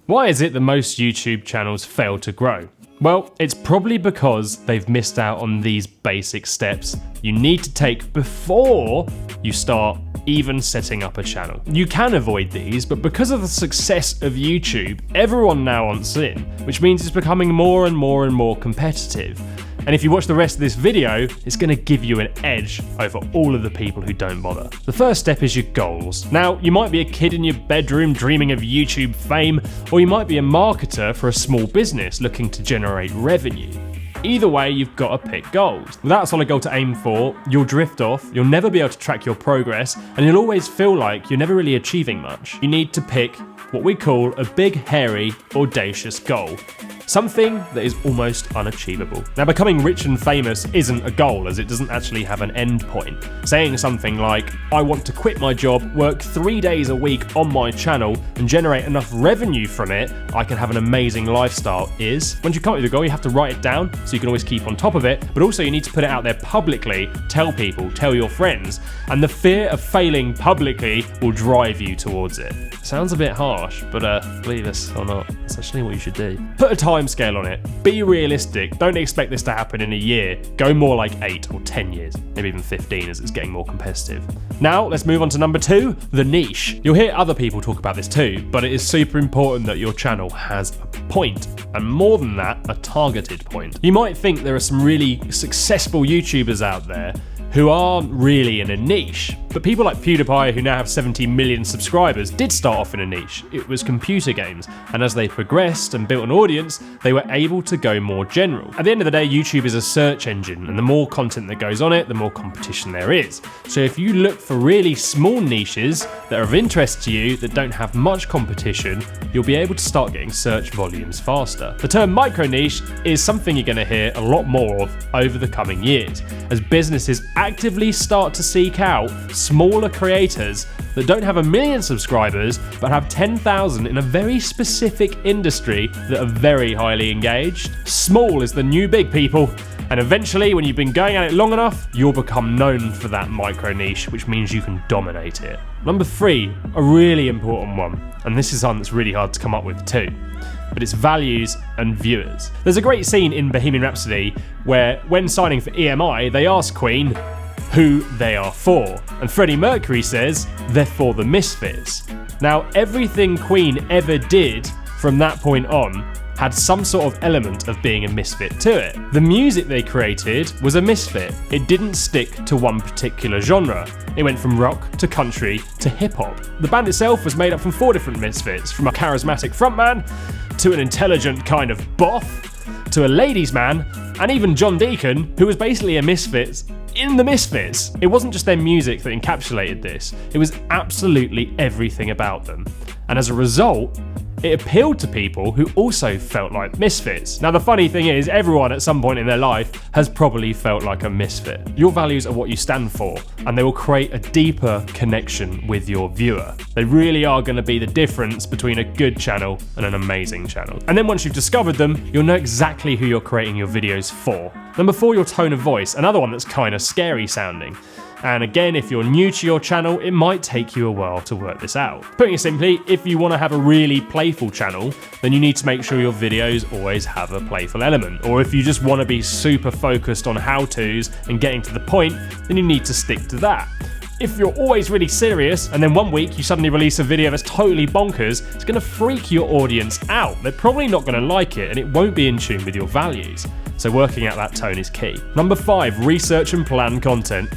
Why is it that most YouTube channels fail to grow? Well, it's probably because they've missed out on these basic steps you need to take before you start even setting up a channel. You can avoid these, but because of the success of YouTube, everyone now wants in, which means it's becoming more and more competitive. And if you watch the rest of this video, it's going to give you an edge over all of the people who don't bother. The first step is your goals. Now, you might be a kid in your bedroom dreaming of YouTube fame, or you might be a marketer for a small business looking to generate revenue. Either way, you've got to pick goals. Without a solid goal to aim for, you'll drift off, you'll never be able to track your progress, and you'll always feel like you're never really achieving much. You need to pick what we call a big, hairy, audacious goal. Something that is almost unachievable. Now, becoming rich and famous isn't a goal, as it doesn't actually have an end point. Saying something like, I want to quit my job, work 3 days a week on my channel, and generate enough revenue from it, I can have an amazing lifestyle is, once you come up with a goal, you have to write it down so you can always keep on top of it, but also you need to put it out there publicly, tell people, tell your friends, and the fear of failing publicly will drive you towards it. Sounds a bit harsh, but believe us or not, it's actually what you should do. Put a time scale on it. Be realistic. Don't expect this to happen in a year. Go more like 8 or 10 years, maybe even 15 as it's getting more competitive. Now, let's move on to number 2, the niche. You'll hear other people talk about this too, but it is super important that your channel has a point, and more than that, a targeted point. You might think there are some really successful YouTubers out there who aren't really in a niche. But people like PewDiePie, who now have 70 million subscribers, did start off in a niche. It was computer games. And as they progressed and built an audience, they were able to go more general. At the end of the day, YouTube is a search engine, and the more content that goes on it, the more competition there is. So if you look for really small niches that are of interest to you, that don't have much competition, you'll be able to start getting search volumes faster. The term micro niche is something you're going to hear a lot more of over the coming years, as businesses actively start to seek out smaller creators that don't have 1 million subscribers but have 10,000 in a very specific industry that are very highly engaged. Small is the new big, people, and eventually when you've been going at it long enough, you'll become known for that micro niche, which means you can dominate it. Number 3, a really important one, and this is one that's really hard to come up with too, but it's values and viewers. There's a great scene in Bohemian Rhapsody where, when signing for EMI, they ask Queen who they are for, and Freddie Mercury says they're for the Misfits. Now, everything Queen ever did from that point on had some sort of element of being a misfit to it. The music they created was a misfit. It didn't stick to one particular genre. It went from rock to country to hip-hop. The band itself was made up from 4 different misfits, from a charismatic frontman to an intelligent kind of boff to a ladies' man, and even John Deacon, who was basically a misfit in the Misfits. It wasn't just their music that encapsulated this, it was absolutely everything about them. And as a result, it appealed to people who also felt like misfits. Now, the funny thing is, everyone at some point in their life has probably felt like a misfit. Your values are what you stand for, and they will create a deeper connection with your viewer. They really are going to be the difference between a good channel and an amazing channel. And then once you've discovered them, you'll know exactly who you're creating your videos for. Number 4, your tone of voice, another one that's kind of scary sounding. And again, if you're new to your channel, it might take you a while to work this out. Putting it simply, if you want to have a really playful channel, then you need to make sure your videos always have a playful element. Or if you just want to be super focused on how-tos and getting to the point, then you need to stick to that. If you're always really serious, and then one week you suddenly release a video that's totally bonkers, it's going to freak your audience out. They're probably not going to like it, and it won't be in tune with your values. So working out that tone is key. Number 5, research and plan content.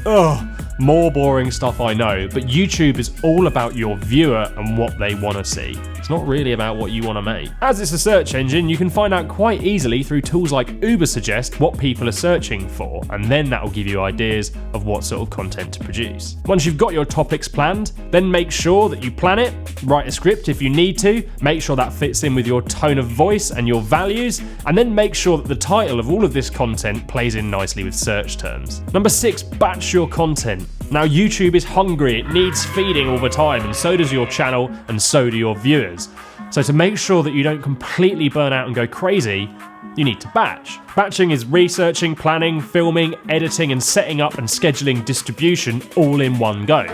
More boring stuff, I know, but YouTube is all about your viewer and what they want to see. It's not really about what you want to make. As it's a search engine, you can find out quite easily through tools like Ubersuggest what people are searching for, and then that will give you ideas of what sort of content to produce. Once you've got your topics planned, then make sure that you plan it, write a script if you need to, make sure that fits in with your tone of voice and your values, and then make sure that the title of all of this content plays in nicely with search terms. Number 6, batch your content. Now, YouTube is hungry, it needs feeding all the time, and so does your channel, and so do your viewers. So to make sure that you don't completely burn out and go crazy, you need to batch. Batching is researching, planning, filming, editing, and setting up and scheduling distribution all in one go.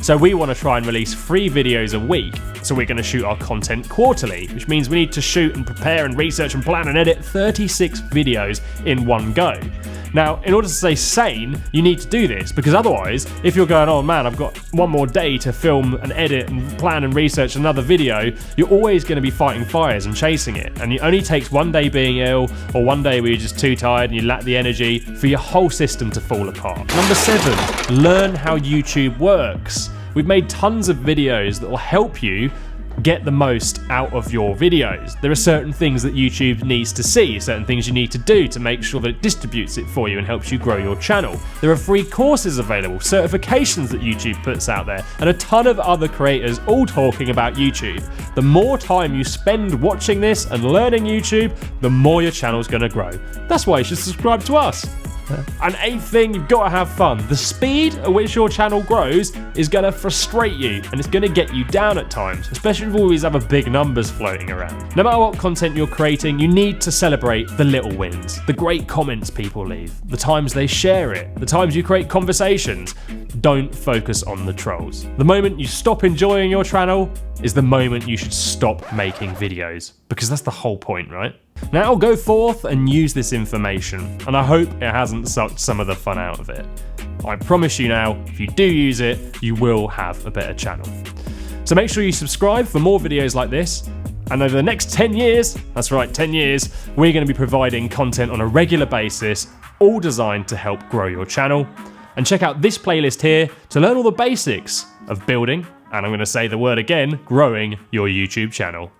So we want to try and release 3 videos a week. So we're going to shoot our content quarterly, which means we need to shoot and prepare and research and plan and edit 36 videos in one go. Now, in order to stay sane, you need to do this, because otherwise, if you're going, oh man, I've got one more day to film and edit and plan and research another video, you're always going to be fighting fires and chasing it. And it only takes one day being ill, or one day where you're just too tired and you lack the energy for your whole system to fall apart. Number 7, learn how YouTube works. We've made tons of videos that will help you get the most out of your videos. There are certain things that YouTube needs to see, certain things you need to do to make sure that it distributes it for you and helps you grow your channel. There are free courses available, certifications that YouTube puts out there, and a ton of other creators all talking about YouTube. The more time you spend watching this and learning YouTube, the more your channel's gonna grow. That's why you should subscribe to us. And 8th thing, you've got to have fun. The speed at which your channel grows is going to frustrate you, and it's going to get you down at times, especially if you always have big numbers floating around. No matter what content you're creating, you need to celebrate the little wins, the great comments people leave, the times they share it, the times you create conversations. Don't focus on the trolls. The moment you stop enjoying your channel is the moment you should stop making videos, because that's the whole point, right? Now go forth and use this information, and I hope it hasn't sucked some of the fun out of it. I promise you now, if you do use it, you will have a better channel. So make sure you subscribe for more videos like this, and over the next 10 years, that's right, 10 years, we're going to be providing content on a regular basis, all designed to help grow your channel. And check out this playlist here to learn all the basics of building, and I'm going to say the word again, growing your YouTube channel.